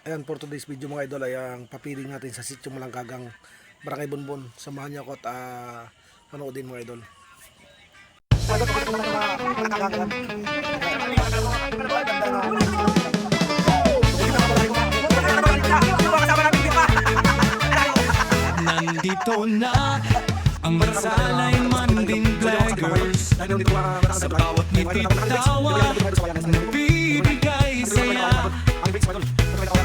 Ayan, for today's video mga idol ay ang papiling natin sa sitio Malanggagang, Barangay Bonbon. Samahan niyo ako at manoodin mga idol. Nandito na ang Mansalay Manding Vloggers. Sa bawat ngiti tawa, nagbibigay saya.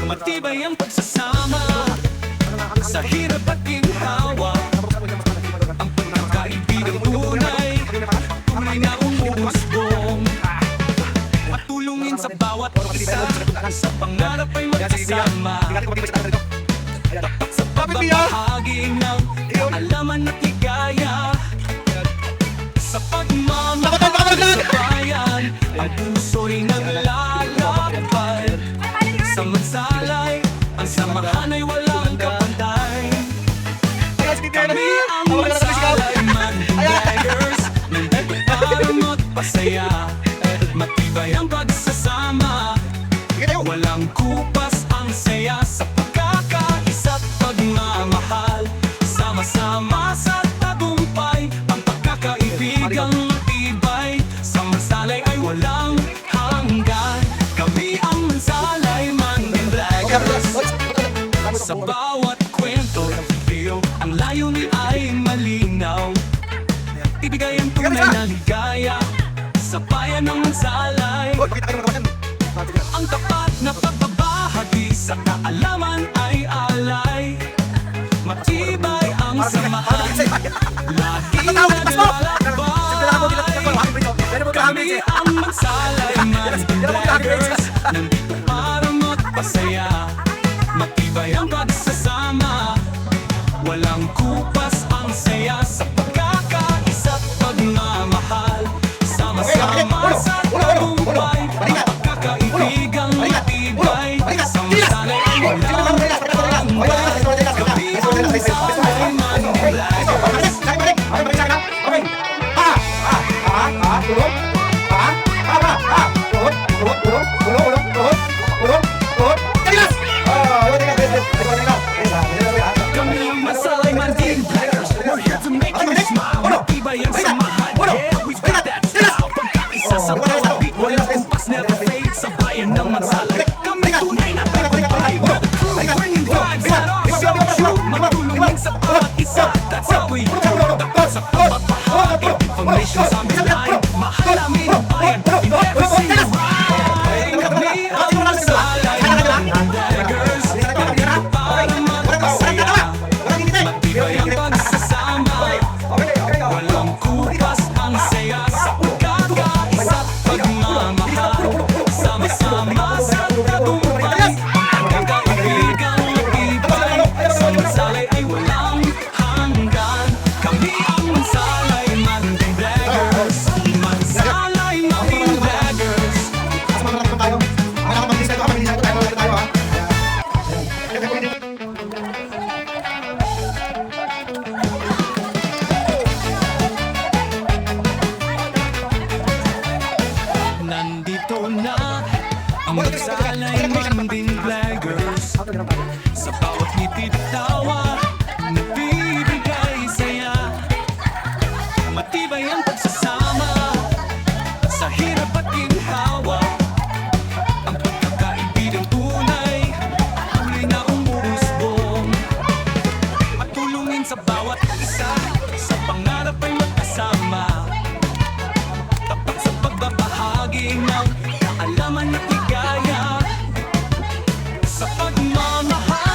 Matibay ang pagsasama sa hirap at ginhawa. Ang pagkakaibigang tunay, tunay na umuusbong. Matulungin sa bawat isa, sa pangarap ay magkasama. Tapat sa pagbabahagi ng kaalaman at ligaya. Sa pagmamahal sa bayan, ang puso'y naglalakbay. Sa Mansalay, ang samahan ay walang kapantay. Kami ang Mansalay Manding Vloggers, nandito para magpasaya. Matibay ang pagsasama, walang kupas ang saya. Sa pagkakaisa at pagmamahal, sama-sama sa tagumpay. Ang pagkakaibigang matibay, sa Mansalay ay walang hanggan. Kami ang Mansalay Manding Vloggers. Sa bawat kwento ng video, ang layunin ay malinaw. Ibigay ang tunay na ligaya sa bayan ng Mansalay. Ang tapat na pagbabahagi sa kaalaman ay alay. Matibay ang samahan, laging naglalakbay. Kami ang Mansalay Manding Vloggers, nandito para magpasaya. Matibay ang pagsasama, walang kupas ang saya. Sa pagkakaisa at pagmamahal, sama-sama sa tagumpay. Ang pagkakaibigang matibay, sa Mansalay ay walang hanggan. Kami ang Mansalay Manding Vloggers. Kami ang Mansalay Manding Vloggers. We're here to make you smile. Matibay ang samahan, yeah, we've got that style. Pagkaisa sa bawat beat, walang kumpas, never fade. Sa bayan ng Mansalay, kami tunay na tagumpay. We're the crew, bringing vibes that are so true. Magtulungin sa bawat isa, that's how we do. Tapat sa pagbabahagi, information sa aming line. Mahal namin ang bayan, we never see you right. Kami ang Mansalay Manding Vloggers, nandito para magpasaya. Matibay ang pagsasama, walang kupas ang saya. Sa pagkakaisa at pagmamahal, sama-sama sa tagumpay. Ang pagkakaibigang matibay, sa Mansalay ay walang hanggan. Kami ang Mansalay Manding Vloggers, Mansalay Manding Vloggers. Nandito na ang Mansalay Manding Vloggers. Sa bawat ngiti tawa, nagbibigay saya. Matibay ang pagsasama sa hirap at ginhawa. Ang pagkakaibigang tunay, tunay na umuusbong. Matulungin sa bawat isa, sa pangarap ay magkasama. Tapat sa pagbabahagi ng kaalaman at ligaya. Sa pagmamahal,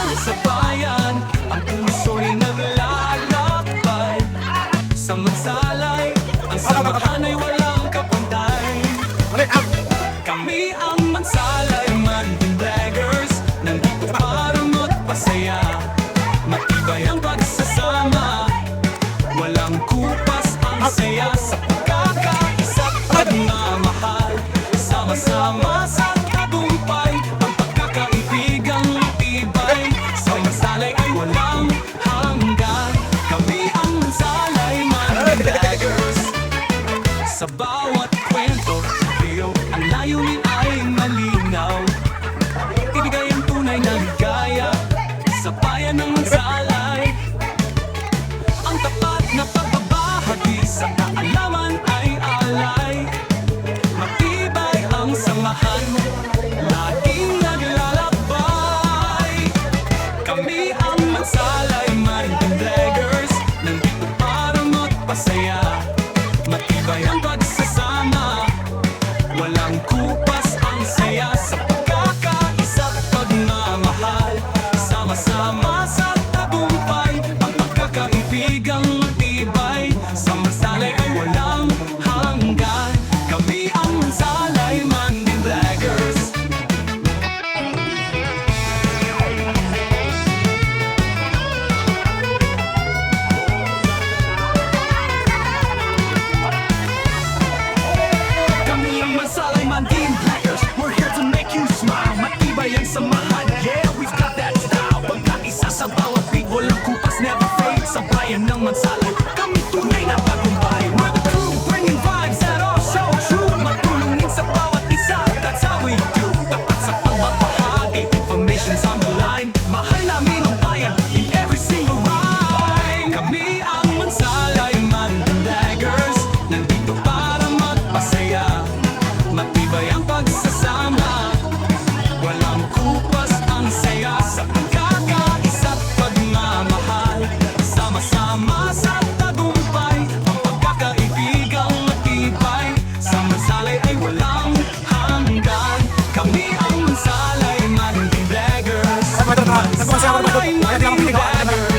Nabubukas ang saya sa pagkakaisa't pagmamahal. Sama-sama sa tagumpay, ang pagkakaibigang matibay. Sa Mansalay ay walang hanggan. Kami ang Mansalay Manding Vloggers. Mansalay Manding Vloggers.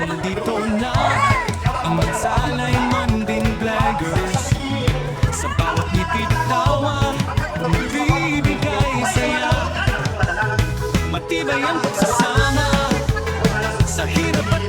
Nandito na ang Mansalay Manding Vloggers. Sa bawat ngipit tawa, magbibigay saya. Matibay ang pagsasama sa hirap at